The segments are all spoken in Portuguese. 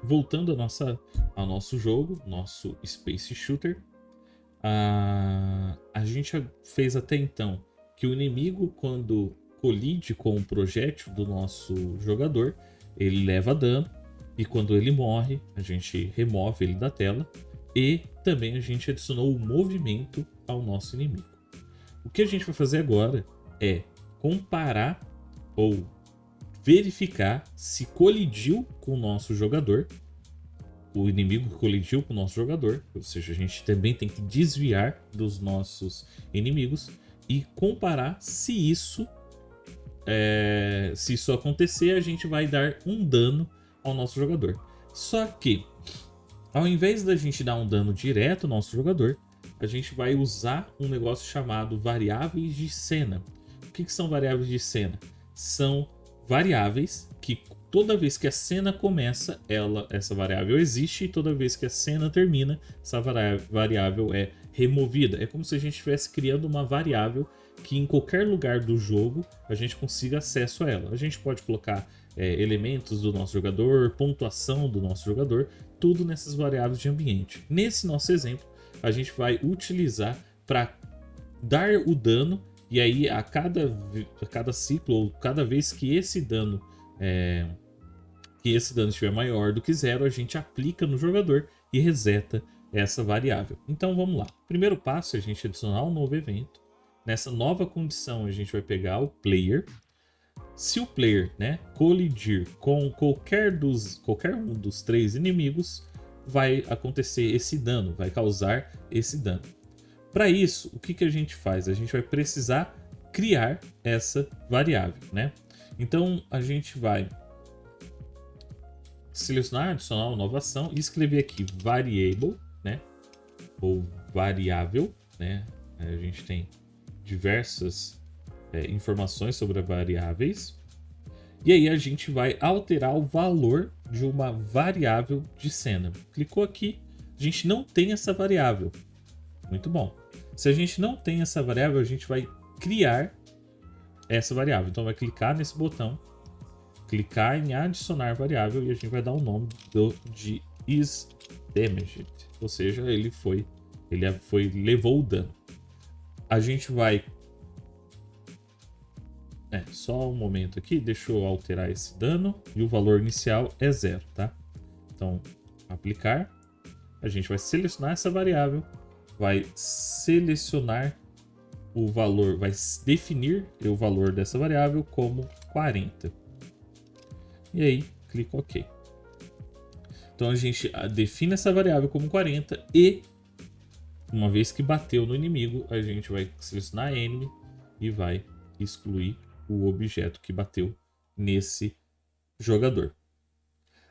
voltando ao nosso jogo, nosso Space Shooter, a gente fez até então que o inimigo, quando colide com o projétil do nosso jogador, ele leva dano, e quando ele morre, a gente remove ele da tela, e também a gente adicionou o movimento ao nosso inimigo. O que a gente vai fazer agora é comparar ou verificar se colidiu com o nosso jogador, o inimigo colidiu com o nosso jogador, ou seja, a gente também tem que desviar dos nossos inimigos e comparar se isso acontecer, a gente vai dar um dano ao nosso jogador. Só que, ao invés da gente dar um dano direto ao nosso jogador, a gente vai usar um negócio chamado variáveis de cena. O que são variáveis de cena? São variáveis que toda vez que a cena começa, essa variável existe, e toda vez que a cena termina, essa variável é removida. É como se a gente estivesse criando uma variável que em qualquer lugar do jogo a gente consiga acesso a ela. A gente pode colocar elementos do nosso jogador, pontuação do nosso jogador, tudo nessas variáveis de ambiente. Nesse nosso exemplo, a gente vai utilizar para dar o dano, e aí a cada ciclo, ou cada vez que esse dano estiver maior do que 0, a gente aplica no jogador e reseta essa variável. Então vamos lá. Primeiro passo é a gente adicionar um novo evento. Nessa nova condição a gente vai pegar o player. Se o player, colidir com qualquer um dos 3 inimigos, vai acontecer esse dano, vai causar esse dano. Para isso, o que a gente faz? A gente vai precisar criar essa variável, Então a gente vai selecionar, adicionar uma nova ação e escrever aqui variable, ou variável, A gente tem diversas informações sobre as variáveis. E aí a gente vai alterar o valor de uma variável de cena. Clicou aqui, a gente não tem essa variável. Muito bom. Se a gente não tem essa variável, a gente vai criar essa variável. Então vai clicar nesse botão, clicar em adicionar variável, e a gente vai dar o nome de isDamaged. Ou seja, levou o dano. A gente vai... só um momento aqui, deixa eu alterar esse dano, e o valor inicial é 0, tá? Então, aplicar, a gente vai selecionar essa variável, vai selecionar o valor, vai definir o valor dessa variável como 40. E aí, clica OK. Então a gente define essa variável como 40 e, uma vez que bateu no inimigo, a gente vai selecionar enemy e vai excluir o objeto que bateu nesse jogador.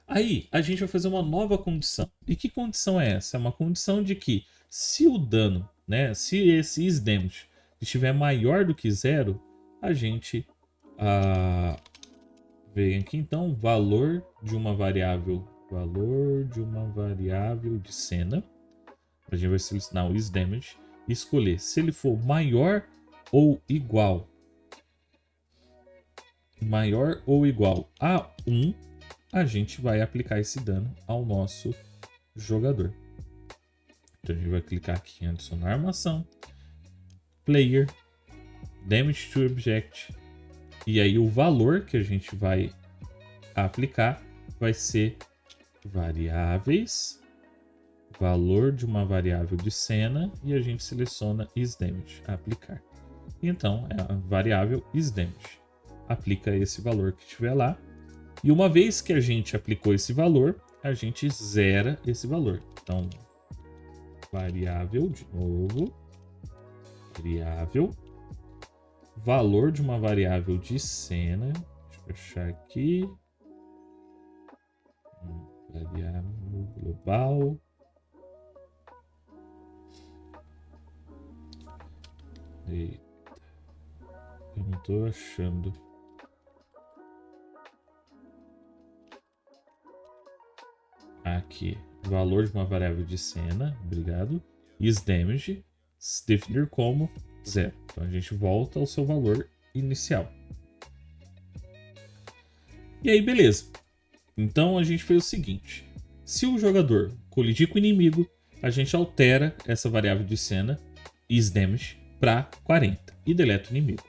Aí a gente vai fazer uma nova condição. E que condição é essa? É uma condição de que se o dano, se esse isDamage estiver maior do que 0, a gente vem aqui então valor de uma variável de cena. A gente vai selecionar o isDamage e escolher se ele for maior ou igual a 1, a gente vai aplicar esse dano ao nosso jogador. Então a gente vai clicar aqui em adicionar uma ação, player, damage to object, e aí o valor que a gente vai aplicar vai ser variáveis, valor de uma variável de cena, e a gente seleciona isDamage, aplicar. Então é a variável isDamage. Aplica esse valor que tiver lá. E uma vez que a gente aplicou esse valor, a gente zera esse valor. Então, variável, de novo, variável, valor de uma variável de cena. Deixa eu fechar aqui. Variável global. Eita, eu não estou achando. Aqui, valor de uma variável de cena, obrigado. isDamage, definir como 0. Então a gente volta ao seu valor inicial. E aí, beleza. Então a gente fez o seguinte: Se o jogador colidir com o inimigo, a gente altera essa variável de cena isDamage para 40 e deleta o inimigo.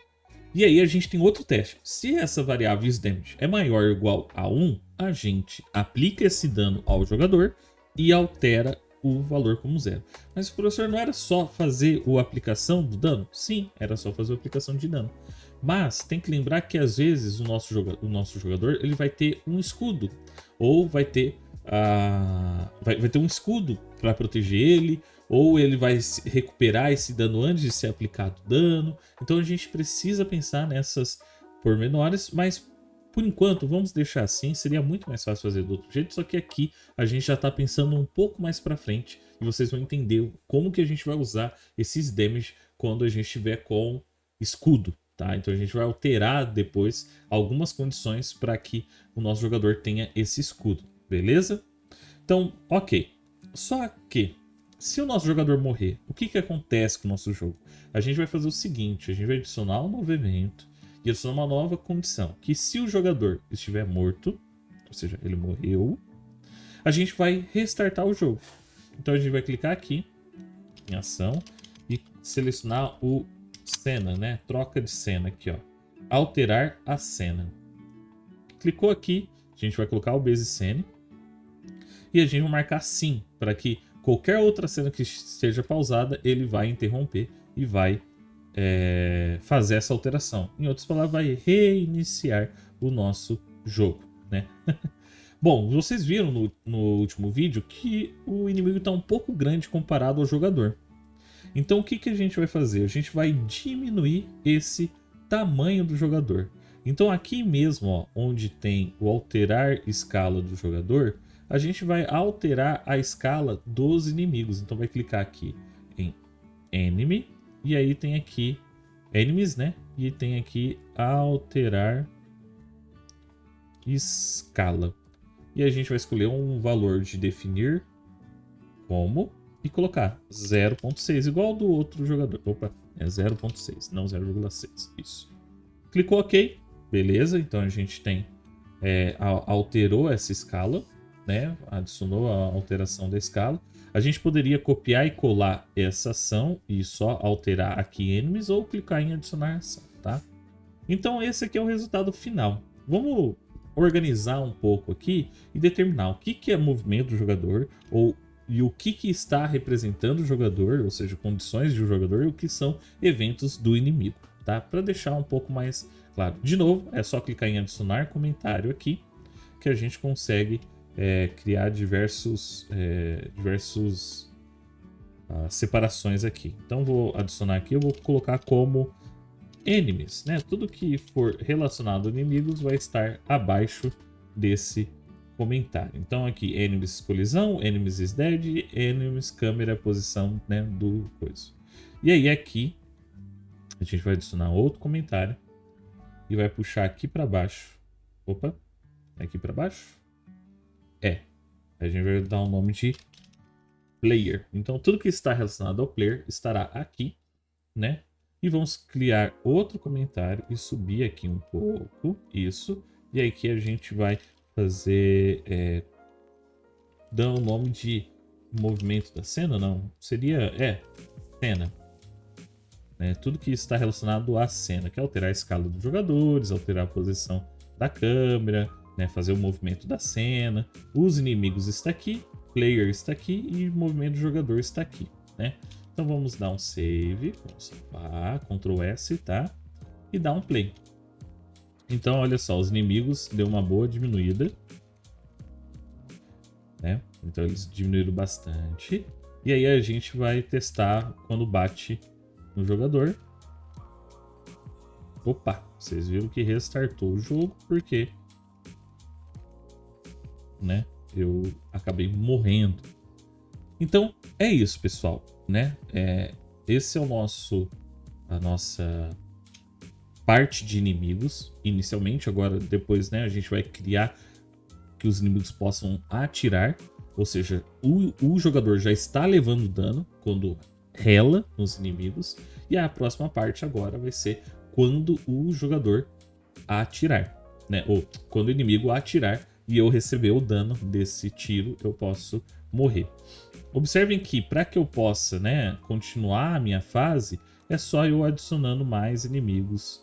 E aí a gente tem outro teste. Se essa variável isDamage é maior ou igual a 1, a gente aplica esse dano ao jogador e altera o valor como 0. Mas, professor, não era só fazer a aplicação do dano? Sim, era só fazer a aplicação de dano. Mas tem que lembrar que às vezes o nosso jogador ele vai ter um escudo. Ou vai ter, vai ter um escudo para proteger ele. Ou ele vai recuperar esse dano antes de ser aplicado o dano. Então a gente precisa pensar nessas pormenores, mas por enquanto vamos deixar assim. Seria muito mais fácil fazer do outro jeito, só que aqui a gente já está pensando um pouco mais para frente e vocês vão entender como que a gente vai usar esses damage quando a gente estiver com escudo, tá? Então a gente vai alterar depois algumas condições para que o nosso jogador tenha esse escudo, beleza? Então, ok. Só que se o nosso jogador morrer, o que acontece com o nosso jogo? A gente vai fazer o seguinte, a gente vai adicionar um novo evento e adicionar uma nova condição, que se o jogador estiver morto, ou seja, ele morreu, a gente vai restartar o jogo. Então a gente vai clicar aqui em ação e selecionar o cena, né? Troca de cena aqui, ó. Alterar a cena. Clicou aqui, a gente vai colocar o base scene e a gente vai marcar sim, para que qualquer outra cena que esteja pausada, ele vai interromper e vai fazer essa alteração. Em outras palavras, vai reiniciar o nosso jogo, né? Bom, vocês viram no último vídeo que o inimigo está um pouco grande comparado ao jogador. Então o que a gente vai fazer? A gente vai diminuir esse tamanho do jogador. Então aqui mesmo, ó, onde tem o alterar escala do jogador, a gente vai alterar a escala dos inimigos. Então vai clicar aqui em Enemy e aí tem aqui Enemies, né? E tem aqui alterar escala. E a gente vai escolher um valor de definir como e colocar 0.6 igual ao do outro jogador. Opa, é 0.6, não 0.6. Isso. Clicou OK, beleza? Então a gente tem alterou essa escala, né? Adicionou a alteração da escala. A gente poderia copiar e colar essa ação e só alterar aqui enemies ou clicar em adicionar ação, tá? Então esse aqui é o resultado final. Vamos organizar um pouco aqui e determinar o que é movimento do jogador e o que está representando o jogador, ou seja, condições de um jogador, e o que são eventos do inimigo, tá? Para deixar um pouco mais claro. De novo, é só clicar em adicionar comentário aqui que a gente consegue criar diversos separações aqui. Então vou adicionar aqui, eu vou colocar como enemies, né? Tudo que for relacionado a inimigos vai estar abaixo desse comentário. Então aqui enemies colisão, enemies is dead, enemies câmera posição, né, do coisa. E aí aqui a gente vai adicionar outro comentário e vai puxar aqui para baixo. Opa, aqui para baixo. A gente vai dar um nome de player. Então tudo que está relacionado ao player estará aqui, né? E vamos criar outro comentário e subir aqui um pouco, isso. E aí que a gente vai fazer, dar um nome de movimento da cena, não? Seria, cena. Né? Tudo que está relacionado à cena, que é alterar a escala dos jogadores, alterar a posição da câmera, né? Fazer o movimento da cena. Os inimigos está aqui, player está aqui e o movimento do jogador está aqui, né? Então vamos dar um save, vamos salvar, Ctrl S, tá? E dar um play. Então olha só, os inimigos deu uma boa diminuída, né? Então eles diminuíram bastante. E aí a gente vai testar quando bate no jogador. Opa, vocês viram que restartou o jogo porque, né, eu acabei morrendo. Então é isso, pessoal, né? Esse é a nossa parte de inimigos inicialmente. Agora depois, né, a gente vai criar que os inimigos possam atirar, ou seja, o jogador já está levando dano quando rela nos inimigos, e a próxima parte agora vai ser quando o jogador atirar, né? Ou quando o inimigo atirar e eu receber o dano desse tiro, eu posso morrer. Observem que para que eu possa, né, continuar a minha fase, é só eu adicionando mais inimigos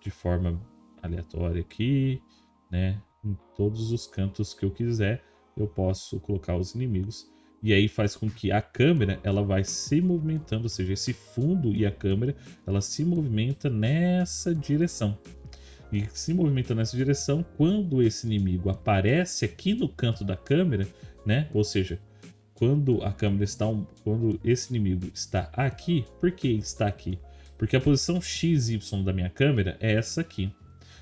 de forma aleatória aqui, né, em todos os cantos que eu quiser, eu posso colocar os inimigos. E aí faz com que a câmera ela vai se movimentando, ou seja, esse fundo e a câmera ela se movimenta nessa direção. E se movimenta nessa direção, quando esse inimigo aparece aqui no canto da câmera, né? Ou seja, quando a câmera está quando esse inimigo está aqui, por que está aqui? Porque a posição XY da minha câmera é essa aqui.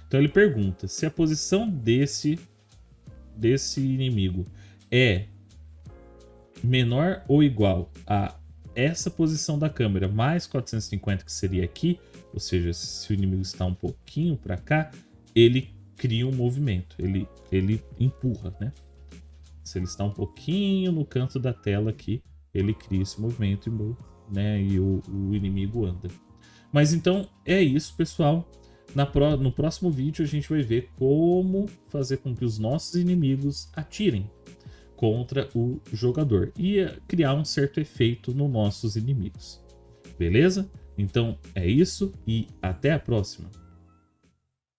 Então ele pergunta se a posição desse inimigo é menor ou igual a essa posição da câmera mais 450, que seria aqui, ou seja, se o inimigo está um pouquinho para cá, ele cria um movimento, ele empurra, né? Se ele está um pouquinho no canto da tela aqui, ele cria esse movimento né, e o inimigo anda. Mas então é isso, pessoal. No próximo vídeo a gente vai ver como fazer com que os nossos inimigos atirem contra o jogador e criar um certo efeito nos nossos inimigos. Beleza? Então é isso e até a próxima!